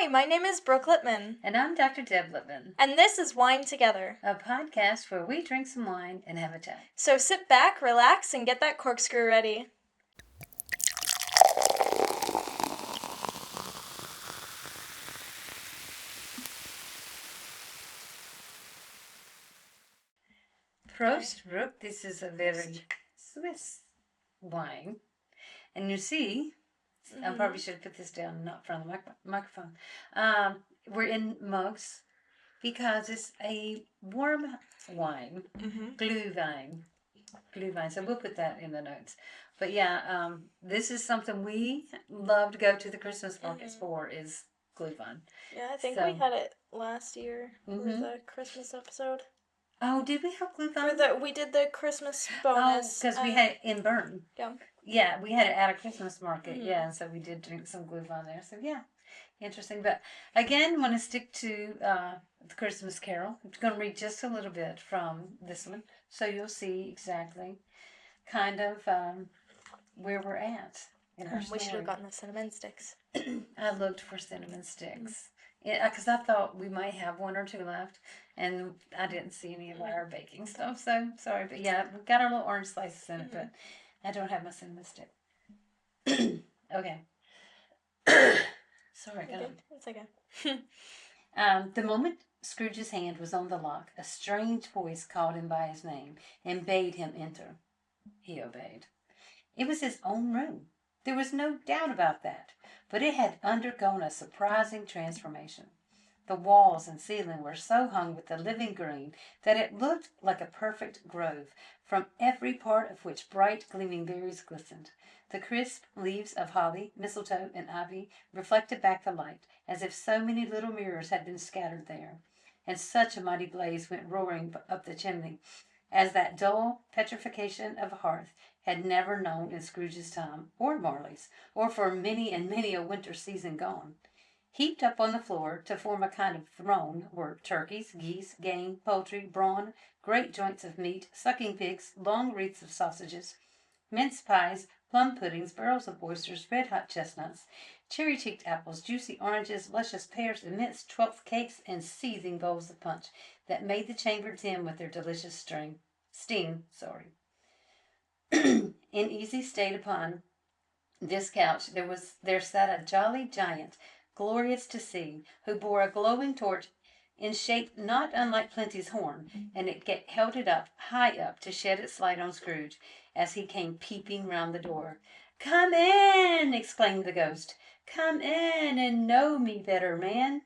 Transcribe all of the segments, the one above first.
Hi, my name is Brooke Lippman. And I'm Dr. Deb Lippman. And this is Wine Together, a podcast where we drink some wine and have a chat. So sit back, relax, and get that corkscrew ready. Prost, Brooke. This is a very Swiss wine. And you see, I probably should put this down, not from the microphone. We're in mugs because it's a warm wine, Glühwein. So we'll put that in the notes. But yeah, this is something we love to go to the Christmas markets for is Glühwein. Yeah, I think we had it last year for the Christmas episode. Oh, did we have Glühwein? We did the Christmas bonus. Oh, because we had it in Bern. Yeah. Yeah, we had it at a Christmas market. Yeah, and so we did drink some Glühwein there. So yeah, interesting. But again, want to stick to the Christmas Carol. I'm going to read just a little bit from this one, so you'll see exactly kind of where we're at in our story. We should have gotten the cinnamon sticks. I looked for cinnamon sticks because I thought we might have one or two left, and I didn't see any of our baking stuff. So sorry, but yeah, we've got our little orange slices in it, but I don't have my cinnamon stick. Okay. Sorry, go on. It's okay. The moment Scrooge's hand was on the lock, a strange voice called him by his name and bade him enter. He obeyed. It was his own room. There was no doubt about that, but it had undergone a surprising transformation. The walls and ceiling were so hung with the living green that it looked like a perfect grove, from every part of which bright gleaming berries glistened. The crisp leaves of holly, mistletoe, and ivy reflected back the light, as if so many little mirrors had been scattered there. And such a mighty blaze went roaring up the chimney, as that dull petrification of a hearth had never known in Scrooge's time, or Marley's, or for many and many a winter season gone. Heaped up on the floor to form a kind of throne were turkeys, geese, game, poultry, brawn, great joints of meat, sucking pigs, long wreaths of sausages, mince pies, plum puddings, barrels of oysters, red-hot chestnuts, cherry-cheeked apples, juicy oranges, luscious pears, immense 12th cakes, and seething bowls of punch that made the chamber dim with their delicious steam. In easy state upon this couch there sat a jolly giant, glorious to see, who bore a glowing torch in shape not unlike Plenty's horn, and it held it up, high up, to shed its light on Scrooge as he came peeping round the door. "Come in!" exclaimed the ghost. "Come in and know me better, man."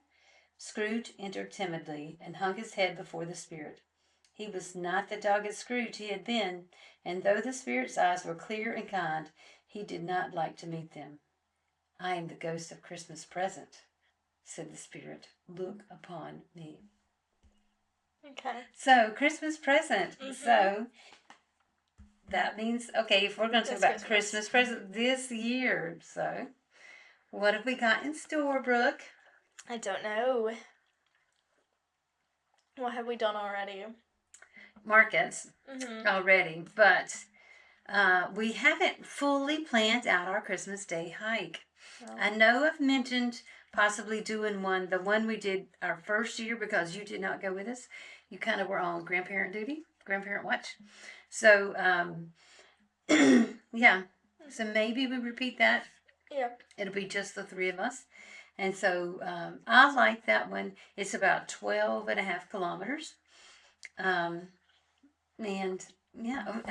Scrooge entered timidly and hung his head before the spirit. He was not the dogged Scrooge he had been, and though the spirit's eyes were clear and kind, he did not like to meet them. "I am the ghost of Christmas Present," said the spirit. "Look upon me." Okay. So, Christmas present. So, that means, okay, if we're going to talk about Christmas present this year, so, what have we got in store, Brooke? I don't know. What have we done already? Markets already, but we haven't fully planned out our Christmas Day hike. No. I know I've mentioned possibly doing the one we did our first year because you did not go with us. You kind of were on grandparent watch. So, yeah. So maybe we repeat that. Yeah. It'll be just the three of us. And so I like that one. It's about 12.5 kilometers. And yeah,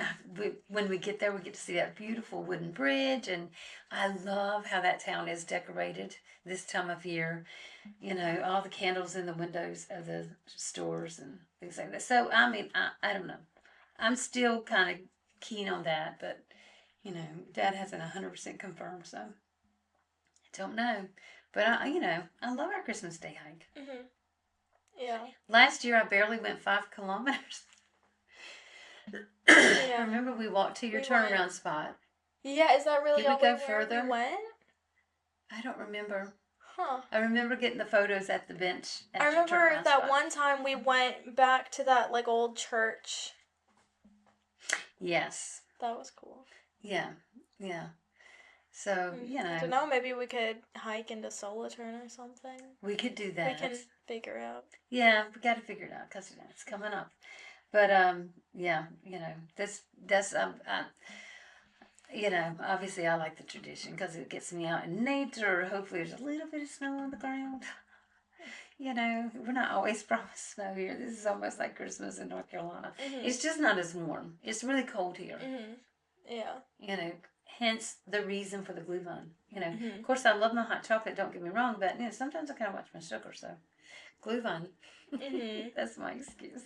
when we get there, we get to see that beautiful wooden bridge. And I love how that town is decorated this time of year. You know, all the candles in the windows of the stores and things like that. So, I mean, I don't know. I'm still kind of keen on that. But, you know, Dad hasn't 100% confirmed. So, I don't know. But, I love our Christmas Day hike. Mm-hmm. Yeah. Last year, I barely went 5 kilometers. Yeah. Remember we walked to your turnaround spot. Yeah, is that really Did we go where further? We went? I don't remember. Huh. I remember getting the photos at the bench at I remember that spot. one time we went back to that like old church. Yes. That was cool. Yeah. So, I don't know. Maybe we could hike into Solaturn or something. We could do that. We can figure out. Yeah, we got to figure it out because it's coming up. But yeah, that's obviously I like the tradition because it gets me out in nature. Hopefully, there's a little bit of snow on the ground. We're not always promised snow here. This is almost like Christmas in North Carolina. It's just not as warm. It's really cold here. Yeah. Hence the reason for the glue vine. Of course, I love my hot chocolate. Don't get me wrong, but sometimes I kind of watch my sugar. So, glue vine. That's my excuse.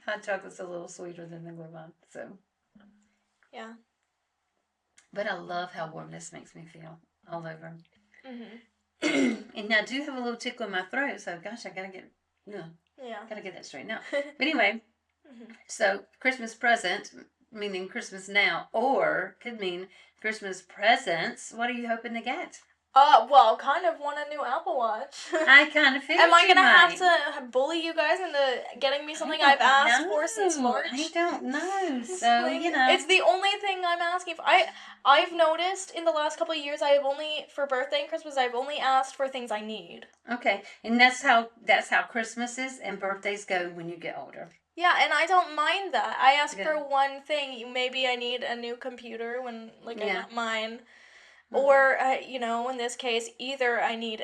Hot chocolate's a little sweeter than the glue vine. So. Yeah. But I love how warm this makes me feel all over. And I do have a little tickle in my throat, so gosh, I gotta get that straightened out. But anyway, so Christmas present, meaning Christmas now, or could mean Christmas presents. What are you hoping to get? Well, kind of want a new Apple Watch. I kind of figured. Am I gonna have to bully you guys into getting me something I've asked for since March? I don't know. So it's the only thing I'm asking for. I've noticed in the last couple of years, for birthday and Christmas, I've only asked for things I need. Okay, and that's how Christmases and birthdays go when you get older. Yeah, and I don't mind that. I asked for one thing. Maybe I need a new computer when I got mine. Or, in this case, either I need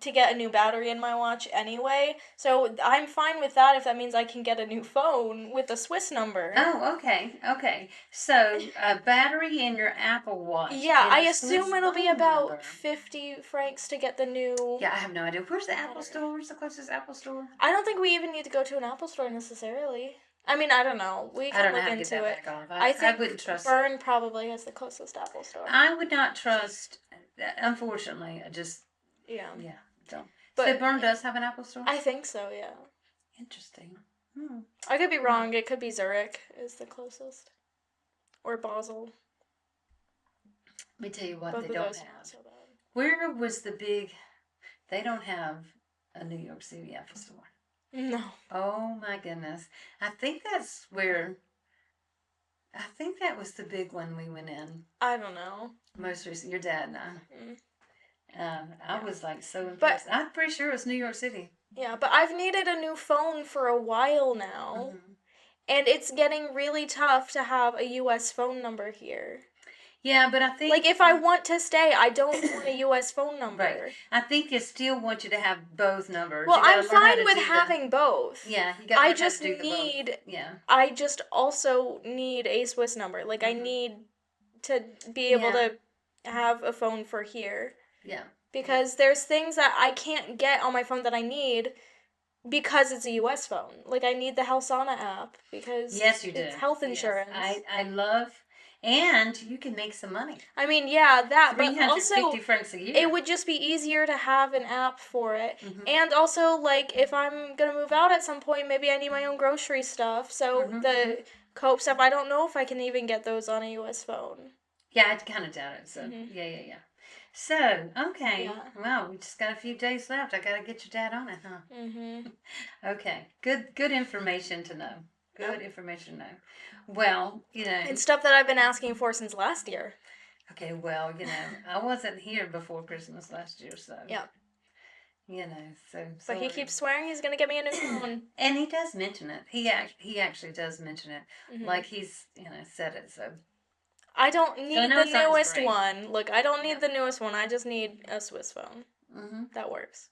to get a new battery in my watch anyway. So I'm fine with that if that means I can get a new phone with a Swiss number. Oh, okay. So a battery in your Apple Watch. Yeah, I assume it'll be about 50 francs to get the new... Yeah, I have no idea. Where's the Apple store? Where's the closest Apple store? I don't think we even need to go to an Apple store necessarily. I mean, I don't know. We can look into it. I think Bern probably has the closest Apple store. I would not trust, unfortunately, I just... Yeah, don't. But so Bern does have an Apple store? I think so, yeah. Interesting. I could be wrong. It could be Zurich is the closest. Or Basel. Let me tell you what they don't have. So where was the big... They don't have a New York City Apple store. No. Oh my goodness. I think that was the big one we went in. I don't know. Most recent, your dad and I. I was so impressed. But I'm pretty sure it was New York City. Yeah, but I've needed a new phone for a while now. And it's getting really tough to have a U.S. phone number here. Yeah, but I think... if I want to stay, I don't want a U.S. phone number. Right. I think you still want you to have both numbers. Well, I'm fine with having both. Yeah, you got to do both. I just also need a Swiss number. I need to be able to have a phone for here. Yeah. Because there's things that I can't get on my phone that I need because it's a U.S. phone. I need the Helsana app because it's health insurance. Yes. I love... And you can make some money. I mean, yeah, that, but also 350 francs a year. It would just be easier to have an app for it. And also, if I'm going to move out at some point, maybe I need my own grocery stuff. So the Cope stuff, I don't know if I can even get those on a U.S. phone. Yeah, I kind of doubt it. So, yeah. So, okay. Yeah. Well, we just got a few days left. I got to get your dad on it, huh? Okay. Good information to know. Good information to know. Well, And stuff that I've been asking for since last year. Okay, well, I wasn't here before Christmas last year, so. Yeah. So. But he keeps swearing he's going to get me a new phone. And he does mention it. He actually does mention it. He's, said it, so. I don't need the newest one. Look, I don't need the newest one. I just need a Swiss phone. That works.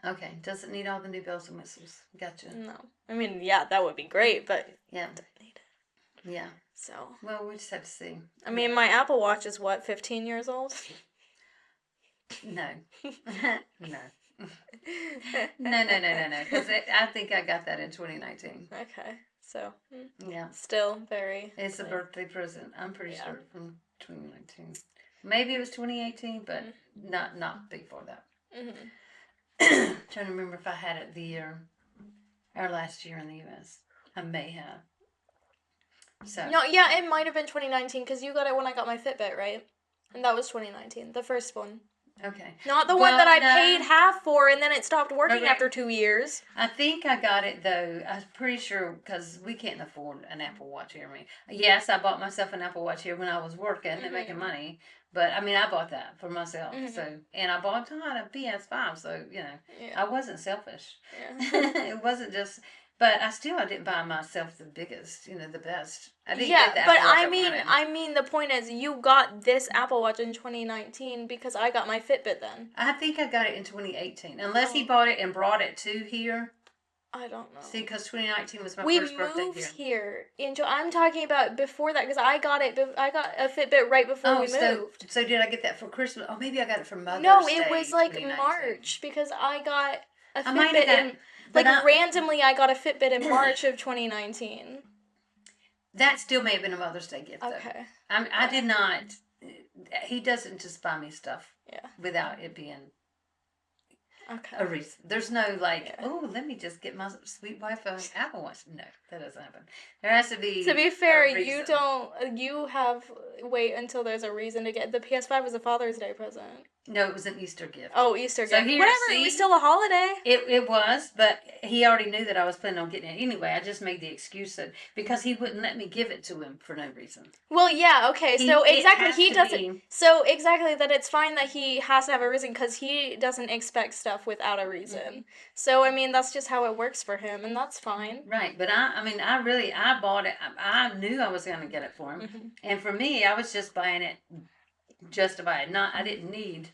Okay, doesn't need all the new bells and whistles. Gotcha. No. I mean, yeah, that would be great, but yeah. I don't need it. Yeah. So. Well, we just have to see. I mean, my Apple Watch is 15 years old? No. No. No. Because I think I got that in 2019. Okay. So. Yeah. Still very. It's a birthday present. I'm pretty sure from 2019. Maybe it was 2018, but not before that. Trying to remember if I had it our last year in the U.S. I may have. So. No, yeah, it might have been 2019 because you got it when I got my Fitbit, right? And that was 2019, the first one. Okay. Not the one that I paid half for and then it stopped working after 2 years. I think I got it though. I was pretty sure because we can't afford an Apple Watch here. Yes, I bought myself an Apple Watch here when I was working and making money. But I mean, I bought that for myself. So, and I bought a PS5. So I wasn't selfish. Yeah. It wasn't just. But I didn't buy myself the biggest, the best. I didn't get the Apple Watch I mean, the point is, you got this Apple Watch in 2019 because I got my Fitbit then. I think I got it in 2018, unless he bought it and brought it to here. I don't know. See, because 2019 was my first birthday here. We moved here. I'm talking about before that because I got a Fitbit right before we moved. So did I get that for Christmas? Oh, maybe I got it for Mother's Day. No, it was like March because I got a Fitbit in. Randomly, I got a Fitbit in March of 2019. That still may have been a Mother's Day gift, though. Okay. I did not. He doesn't just buy me stuff without it being a reason. There's no let me just get my sweet wife an Apple Watch. No, that doesn't happen. There has to be. To be fair, you don't. You have wait until there's a reason to get the PS5 was a Father's Day present. No, it was an Easter gift. Oh, Easter gift. Whatever, it was still a holiday. It was, but he already knew that I was planning on getting it anyway. I just made the excuse because he wouldn't let me give it to him for no reason. Well, yeah, okay, so exactly, he doesn't... So exactly, that it's fine that he has to have a reason, because he doesn't expect stuff without a reason. Mm-hmm. So, I mean, that's just how it works for him, and that's fine. Right, but I bought it. I knew I was going to get it for him. Mm-hmm. And for me, I was just buying it just to buy it. I didn't need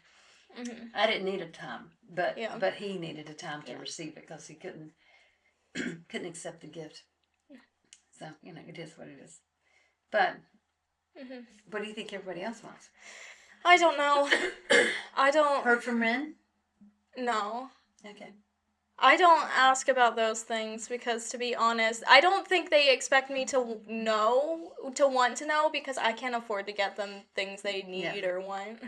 a time, but he needed a time to receive it because he couldn't accept the gift. So it is what it is. But what do you think everybody else wants? I don't know. I don't. Heard from Ren? No. Okay. I don't ask about those things because, to be honest, I don't think they expect me to want to know, because I can't afford to get them things they need or want.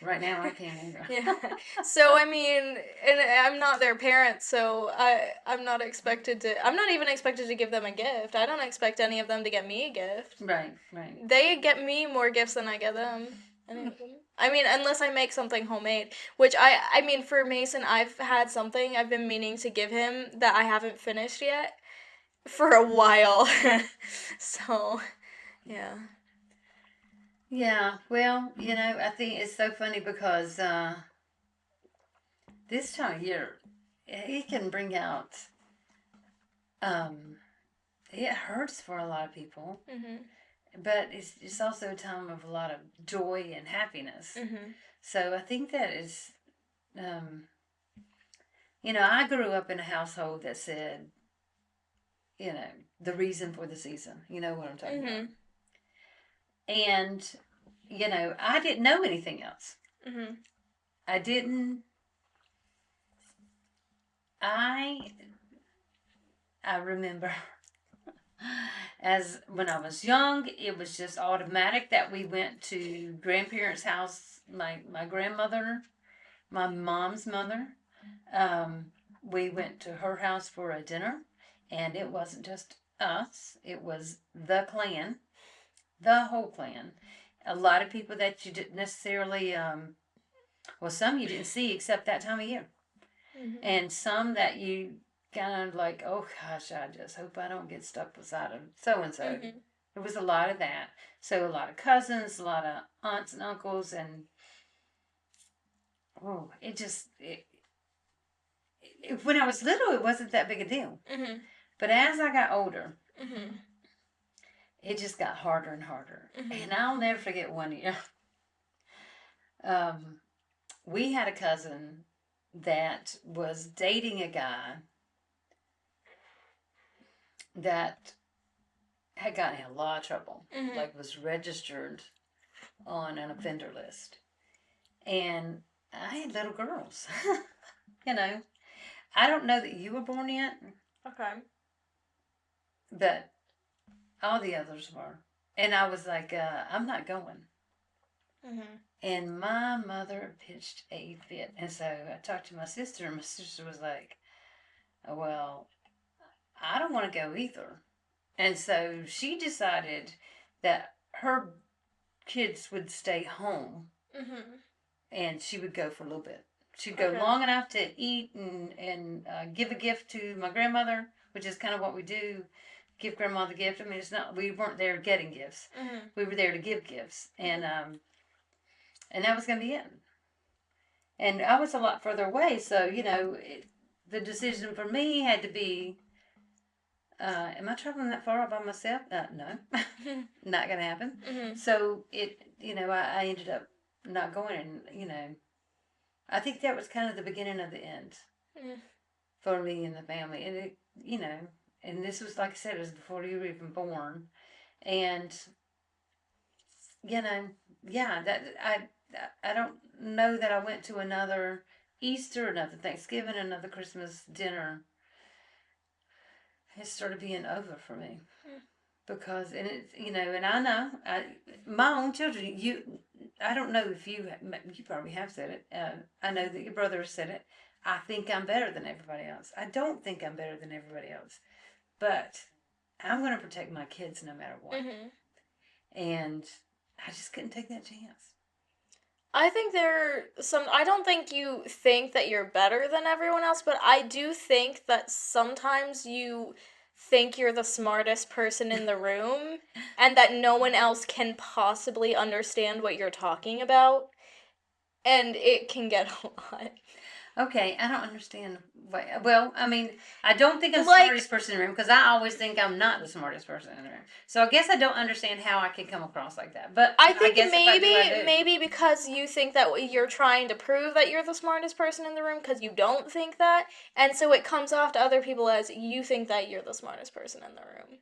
Right now, I can't either. Yeah. So, I mean, and I'm not their parent, so I'm not even expected to give them a gift. I don't expect any of them to get me a gift. Right. They get me more gifts than I get them. I mean, unless I make something homemade, which I mean, for Mason, I've had something I've been meaning to give him that I haven't finished yet for a while. So, yeah. Yeah, well, I think it's so funny because this time of year, it can bring out, it hurts for a lot of people. Mm-hmm. But it's also a time of a lot of joy and happiness. Mm-hmm. So I think that is, I grew up in a household that said, the reason for the season. You know what I'm talking about. And, I didn't know anything else. Mm-hmm. I remember... As when I was young, it was just automatic that we went to grandparents' house. My grandmother, my mom's mother, we went to her house for a dinner, and it wasn't just us; it was the clan, the whole clan. A lot of people that you didn't necessarily, some you didn't see except that time of year, and some that you kind of like, oh gosh, I just hope I don't get stuck beside him, so-and-so. Mm-hmm. There was a lot of that. So a lot of cousins, a lot of aunts and uncles, and when I was little, it wasn't that big a deal. Mm-hmm. But as I got older, it just got harder and harder. Mm-hmm. And I'll never forget one year. We had a cousin that was dating a guy that had gotten in a lot of trouble, was registered on an offender list. And I had little girls. I don't know that you were born yet. Okay. But all the others were. And I was like, I'm not going. Mm-hmm. And my mother pitched a fit. And so I talked to my sister, and my sister was like, well, I don't want to go either. And so she decided that her kids would stay home and she would go for a little bit. She'd go long enough to eat and give a gift to my grandmother, which is kind of what we do. Give grandma the gift. I mean, it's not, we weren't there getting gifts. We were there to give gifts. And that was going to be it. And I was a lot further away, so, the decision for me had to be, am I traveling that far by myself? No. Not going to happen. So, I ended up not going, and, I think that was kind of the beginning of the end for me and the family. And, and this was, like I said, it was before you were even born. And, I don't know that I went to another Easter, another Thanksgiving, another Christmas dinner. It started being over for me. Because, and it's, and I know, my own children, I don't know if you probably have said it. I know that your brother has said it. I think I'm better than everybody else. I don't think I'm better than everybody else. But I'm going to protect my kids no matter what. And I just couldn't take that chance. I think I don't think you think that you're better than everyone else, but I do think that sometimes you think you're the smartest person in the room and that no one else can possibly understand what you're talking about, and it can get a lot. Okay, I don't understand. Well, I mean, I don't think I'm the smartest person in the room because I always think I'm not the smartest person in the room. So I guess I don't understand how I can come across like that. But I think maybe because you think that you're trying to prove that you're the smartest person in the room because you don't think that, and so it comes off to other people as you think that you're the smartest person in the room.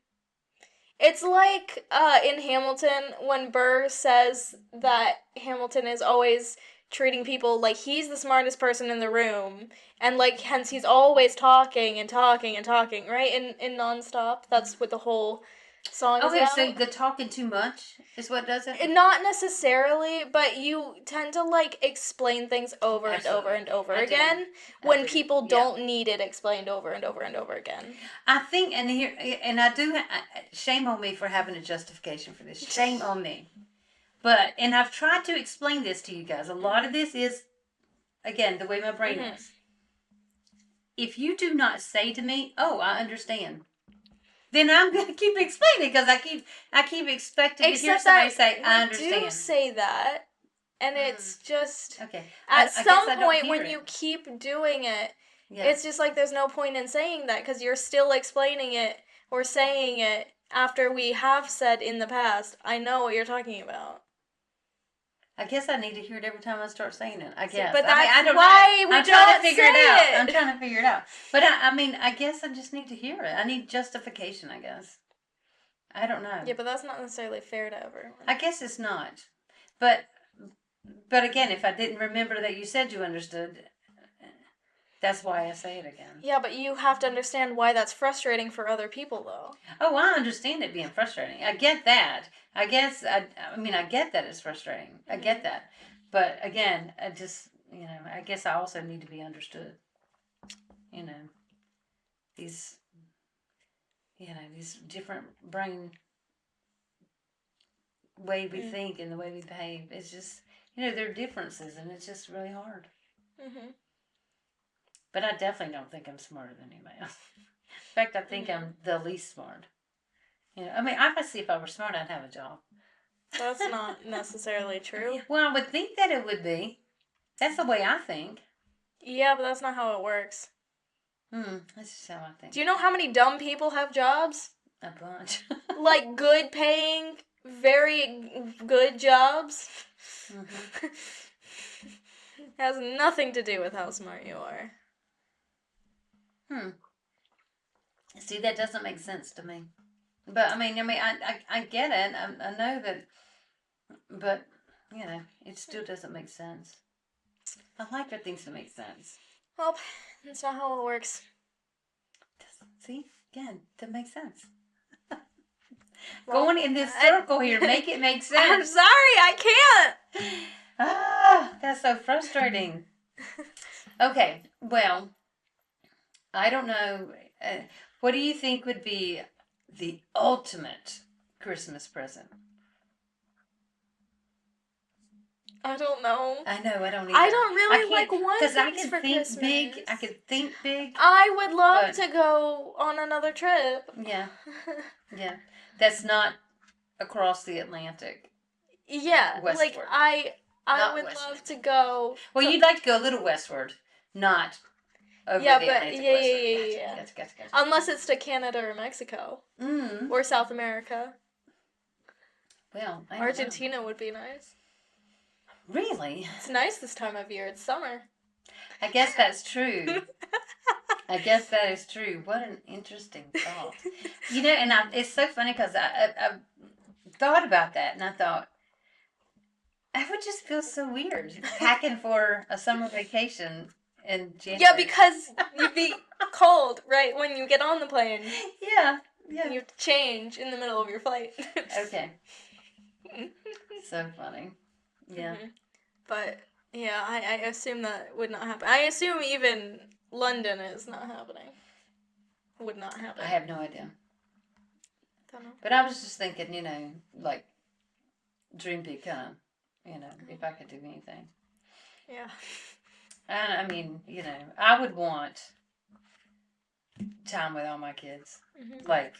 It's like in Hamilton when Burr says that Hamilton is always treating people like he's the smartest person in the room, and like hence he's always talking and talking and talking, right? In Nonstop, that's what the whole song is about. So the talking too much is what does it? Not necessarily, but you tend to like explain things over and over and over again when people don't need it explained over and over and over again. I think, and I do, shame on me for having a justification for this. Shame on me. But, and I've tried to explain this to you guys. A lot of this is, again, the way my brain works. If you do not say to me, "Oh, I understand," then I'm going to keep explaining because I keep expecting to hear somebody say, "I understand." You do say that, and it's just at some point when you keep doing it, it's just like there's no point in saying that because you're still explaining it or saying it after we have said in the past, "I know what you're talking about." I guess I need to hear it every time I start saying it. I guess. But that's why we don't say it. I'm trying to figure it out. But I guess I just need to hear it. I need justification, I guess. I don't know. Yeah, but that's not necessarily fair to everyone. I guess it's not. But again, if I didn't remember that you said you understood, that's why I say it again. Yeah, but you have to understand why that's frustrating for other people, though. Oh, I understand it being frustrating. I get that. I guess, I get that it's frustrating. I get that. But again, I just, I guess I also need to be understood. These different brain way we think and the way we behave. It's just, there are differences and it's just really hard. But I definitely don't think I'm smarter than anybody else. In fact, I think I'm the least smart. Obviously, if I were smart, I'd have a job. That's not necessarily true. Well, I would think that it would be. That's the way I think. Yeah, but that's not how it works. That's just how I think. Do you know how many dumb people have jobs? A bunch. Like good paying, very good jobs. Has nothing to do with how smart you are. See, that doesn't make sense to me. But I get it. I know that, but it still doesn't make sense. I like for things to make sense. Well, that's not how it works. See, again, that makes sense. Going in this circle here, make it make sense. I'm sorry, I can't. That's so frustrating. Okay, well, I don't know. What do you think would be the ultimate Christmas present? I don't know. I know, I don't either. I don't really like one because I things can for think Christmas. big. I can think big. I would love to go on another trip. Yeah. Yeah. That's not across the Atlantic. Yeah, Westward. like I Not would westward. love to go. Well, you'd like to go a little westward, not over the Atlantic westward. Yeah. Gotcha. Unless it's to Canada or Mexico. Or South America. Well, Argentina would be nice. Really? It's nice this time of year. It's summer. I guess that's true. I guess that is true. What an interesting thought. And it's so funny because I thought about that, and I thought, I would just feel so weird packing for a summer vacation in January. Yeah, because you'd be cold right when you get on the plane. Yeah. You have to change in the middle of your flight. Okay. So funny. Yeah. Mm-hmm. But, yeah, I assume that would not happen. I assume even London is not happening. Would not happen. I have no idea. Don't know. But I was just thinking, like, dream big kind of, if I could do anything. Yeah. And I mean, I would want time with all my kids. Mm-hmm. Like,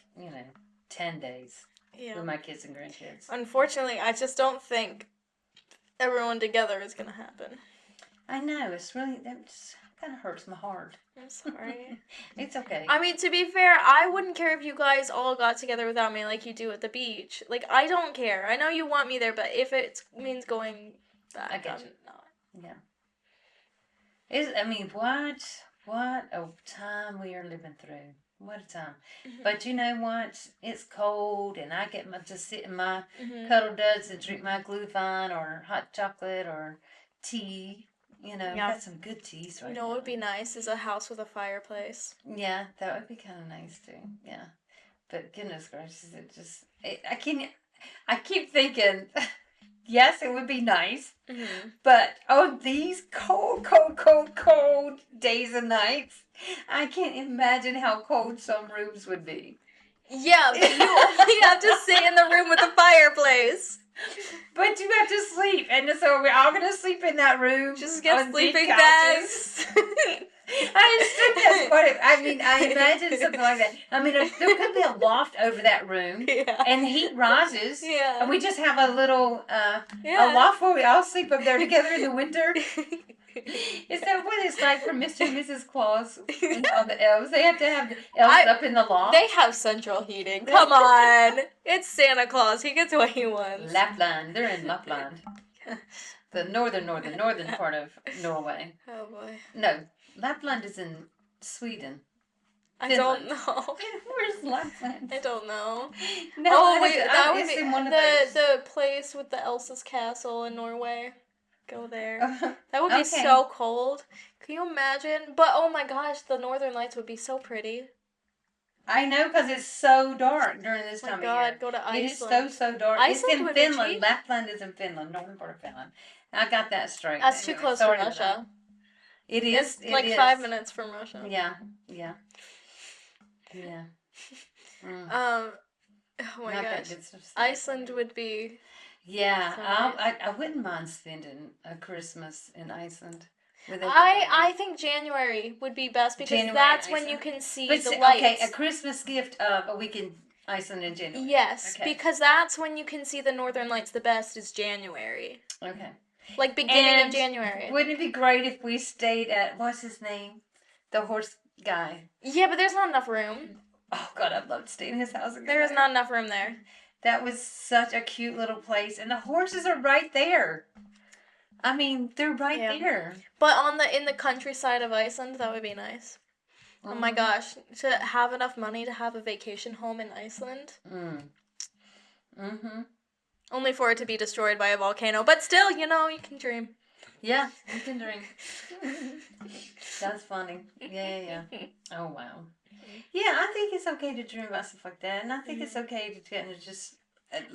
10 days with my kids and grandkids. Unfortunately, I just don't think everyone together is going to happen. I know. That just kind of hurts my heart. I'm sorry. It's okay. I mean, to be fair, I wouldn't care if you guys all got together without me like you do at the beach. Like, I don't care. I know you want me there, but if it means going back, I'm not. Yeah. What a time we are living through. What a time. Mm-hmm. But you know what? It's cold, and I get to sit in my cuddle duds and drink my glühwein or hot chocolate or tea. We've got some good teas right now. What would be nice is a house with a fireplace. Yeah, that would be kind of nice too. Yeah. But goodness gracious, I keep thinking, yes, it would be nice. Mm-hmm. But on these cold days and nights, I can't imagine how cold some rooms would be. Yeah, but you only have to sit in the room with the fireplace. But you have to sleep, and so we're all gonna sleep in that room. Just get sleeping bags. I imagine something like that. I mean, there could be a loft over that room, and heat rises, and we just have a little a loft where we all sleep up there together in the winter. Is that what it's like for Mr. and Mrs. Claus and all the elves? They have to have the elves up in the loft. They have central heating. Come on. It's Santa Claus. He gets what he wants. Lapland. They're in Lapland. The northern part of Norway. Oh, boy. No, Lapland is in Sweden. I don't know. Where's Lapland? I don't know. No, that would be the place with the Elsa's castle in Norway. Go there. That would be so cold. Can you imagine? But oh my gosh, the Northern Lights would be so pretty. I know, because it's so dark during this time of year. Go to Iceland. It is so dark. Iceland it's in Finland. Lapland is in Finland, northern part of Finland. I got that straight. That's too close to Russia. It is. It's like 5 minutes from Russia. Yeah. Oh my gosh. Iceland would be. Yeah, so nice. I wouldn't mind spending a Christmas in Iceland. I think January would be best because that's when you can see the lights. Okay, a Christmas gift of a week in Iceland in January. Yes, because that's when you can see the Northern Lights the best is January. Okay. Like beginning of January. Wouldn't it be great if we stayed at, what's his name? The horse guy. Yeah, but there's not enough room. Oh, God, I'd love to stay in his house again. There is not enough room there. That was such a cute little place, and the horses are right there. I mean, they're right there. But in the countryside of Iceland, that would be nice. Oh my gosh, to have enough money to have a vacation home in Iceland. Only for it to be destroyed by a volcano, but still, you can dream. Yeah, you can dream. That's funny. Yeah. Oh wow. Yeah, I think it's okay to dream about stuff like that, and I think it's okay to kind of just.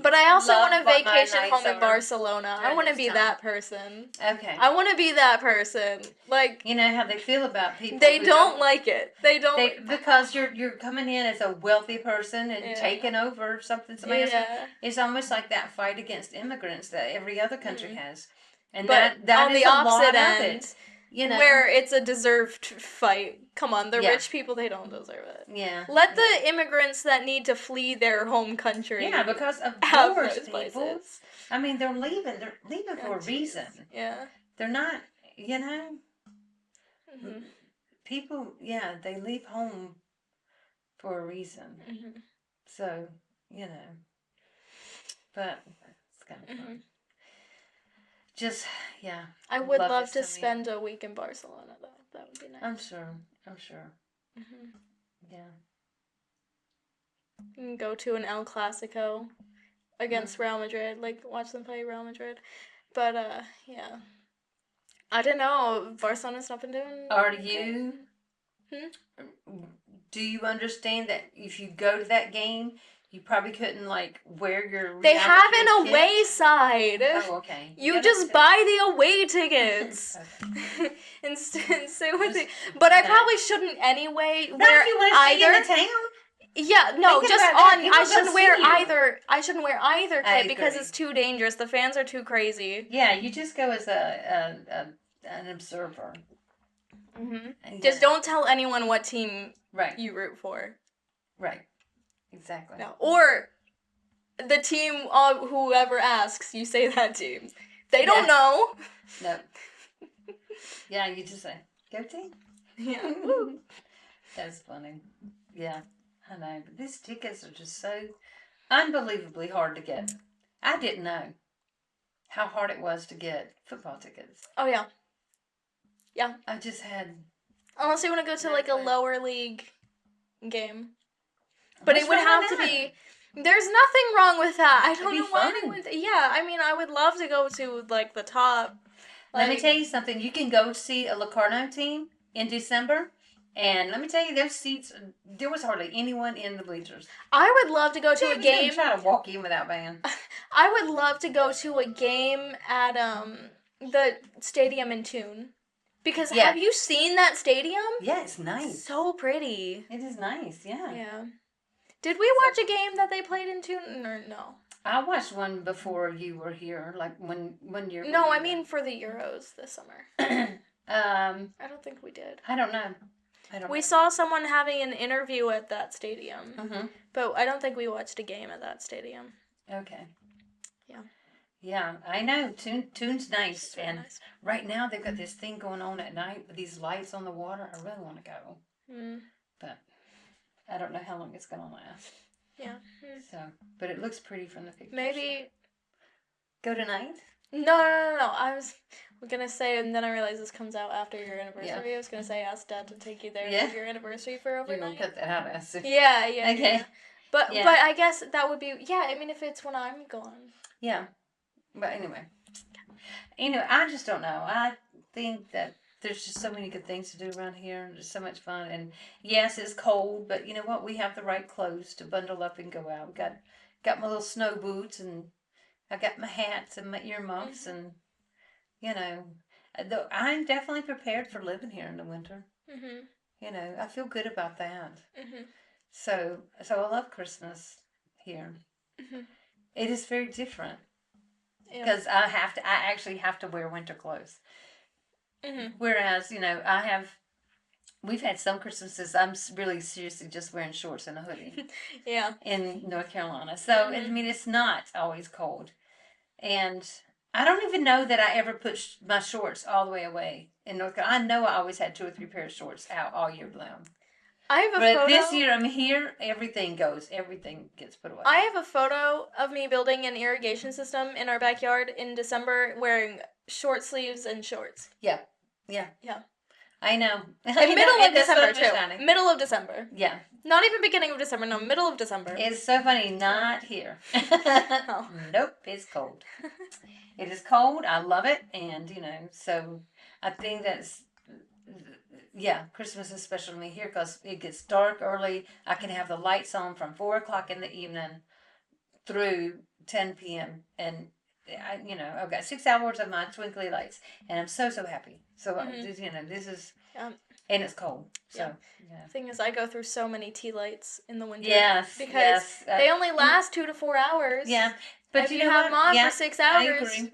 But I also want a vacation home in Barcelona. I want to be that person. Okay. I want to be that person. Like, you know how they feel about people. They don't like it. They don't. Because you're coming in as a wealthy person and taking over something somebody else. It's almost like that fight against immigrants that every other country has. And but that on is the a lot opposite of end, it. You know, where it's a deserved fight. Come on, the Yeah. rich people, they don't deserve it. Yeah. Let the immigrants that need to flee their home country. Yeah, because of have course, those people. places. I mean, they're leaving. They're leaving for a Jeez. reason. Yeah. They're not. You know, Mm-hmm. people. Yeah, they leave home for a reason. Mm-hmm. So you know, but it's kind of fun. Just yeah. I would love to this time of year. spend a week in Barcelona, though. That would be nice. I'm sure. I'm sure. Mm-hmm. Yeah. You can go to an El Clasico against Real Madrid, like watch them play Real Madrid. But yeah, I don't know. Barcelona's not been doing. Are great. you? Hmm? Do you understand that if you go to that game, you probably couldn't like wear your? They Real have Madrid an kit? away side. Oh, okay. You just buy the away tickets. Okay. and stay with Just, it. But I yeah. probably shouldn't anyway. Not wear if you want to stay either. in the town. Yeah, no, Thinking just about that, on. people I go shouldn't see wear you. either. I shouldn't wear either I kit because agree. it's too dangerous. The fans are too crazy. Yeah, you just go as an observer. Mm-hmm. Yeah. Just don't tell anyone what team Right. you root for. Right. Exactly. No. Or the team of whoever asks, you say that team. They don't know. No. Yeah, you just say, go team. Yeah. That's funny. Yeah, I know. But these tickets are just so unbelievably hard to get. I didn't know how hard it was to get football tickets. Oh, yeah. Yeah. I just had... Unless you want to go to, like, a clue. lower league game. But What's it would wrong have with to that? be... There's nothing wrong with that. I don't It'd be know why fun. they would... Yeah, I mean, I would love to go to, like, the top. Let me tell you something. You can go see a Locarno team in December. And let me tell you, those seats, there was hardly anyone in the bleachers. I would love to go to a game. Try to walk in without band. I would love to go to a game at the stadium in Tune. Because have you seen that stadium? Yeah, it's nice. So pretty. It is nice, yeah. Yeah. Did we watch a game that they played in Tune or no? I watched one before you were here, like when you're... No, I mean for the Euros this summer. I don't think we did. I don't know. We saw someone having an interview at that stadium. Mm-hmm. But I don't think we watched a game at that stadium. Okay. Yeah. Yeah, I know. Tune's nice. Really and nice. Right now they've got this thing going on at night with these lights on the water. I really want to go. But I don't know how long it's going to last. Yeah. So, but it looks pretty from the pictures. Maybe... Go tonight? No. I was gonna say, and then I realized this comes out after your anniversary. Yeah. I was gonna say, ask Dad to take you there for your anniversary for overnight. You're gonna cut that out, I assume. Yeah. Okay. Yeah. But I guess that would be I mean, if it's when I'm gone. Yeah. But anyway, I just don't know. I think that there's just so many good things to do around here, and there's so much fun. And yes, it's cold, but you know what? We have the right clothes to bundle up and go out. Got my little snow boots, and I got my hats and my earmuffs, and I'm definitely prepared for living here in the winter. Mm-hmm. I feel good about that. Mm-hmm. So I love Christmas here. Mm-hmm. It is very different because I actually have to wear winter clothes. Mm-hmm. Whereas we've had some Christmases I'm really seriously just wearing shorts and a hoodie. Yeah. In North Carolina, so I mean it's not always cold, and I don't even know that I ever put my shorts all the way away in North Carolina. I know I always had 2 or 3 pairs of shorts out all year long. I have a photo. But this year I'm here, everything gets put away. I have a photo of me building an irrigation system in our backyard in December wearing short sleeves and shorts. Yeah. I know. In middle of December too. Middle of December. Yeah. Not even beginning of December, no, middle of December. It's so funny, not here. Oh. Nope, it's cold. It is cold, I love it, and so I think that's... Yeah, Christmas is special to me here because it gets dark early. I can have the lights on from 4 o'clock in the evening through 10 p.m. And, I've got 6 hours of my twinkly lights. And I'm so happy. So, this is... And it's cold. So, The thing is, I go through so many tea lights in the winter. Yes, because they only last 2 to 4 hours. Yeah. But if you you know have what? them on for 6 hours. I agree.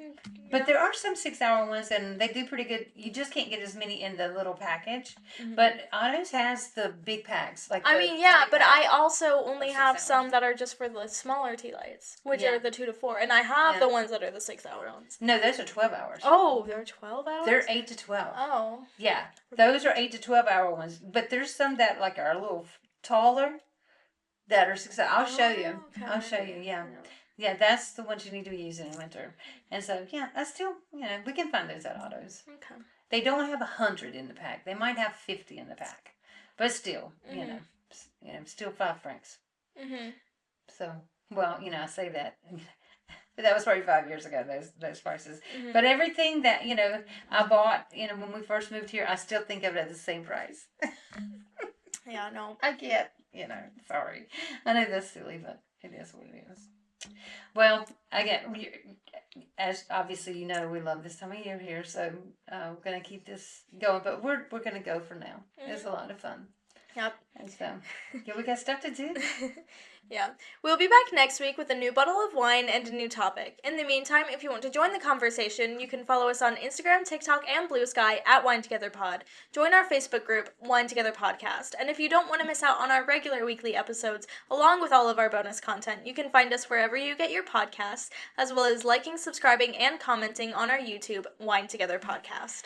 But there are some 6-hour ones, and they do pretty good. You just can't get as many in the little package. Mm-hmm. But Otto's has the big packs. But I also only have some that are just for the smaller tea lights, which are the 2 to 4. And I have the ones that are the 6-hour ones. No, those are 12 hours. Oh, they're 12 hours? They're 8 to 12. Oh. Yeah, those are 8 to 12-hour ones. But there's some that are a little taller that are 6 hours. I'll show you. Okay. I'll show you, yeah. Yeah, that's the ones you need to be using in winter. And so, yeah, that's still, we can find those at Otto's. Okay. They don't have 100 in the pack. They might have 50 in the pack. But still, still 5 francs. Mm-hmm. So, well, I say that. But that was probably 5 years ago, those prices. Mm-hmm. But everything that, I bought, when we first moved here, I still think of it at the same price. Yeah, no. I can't, sorry. I know that's silly, but it is what it is. Well, as obviously we love this time of year here, so we're going to keep this going, but we're going to go for now. Mm-hmm. It's a lot of fun. Yep. And so, we got stuff to do. Yeah. We'll be back next week with a new bottle of wine and a new topic. In the meantime, if you want to join the conversation, you can follow us on Instagram, TikTok, and Blue Sky at Wine Together Pod. Join our Facebook group, Wine Together Podcast. And if you don't want to miss out on our regular weekly episodes, along with all of our bonus content, you can find us wherever you get your podcasts, as well as liking, subscribing, and commenting on our YouTube, Wine Together Podcast.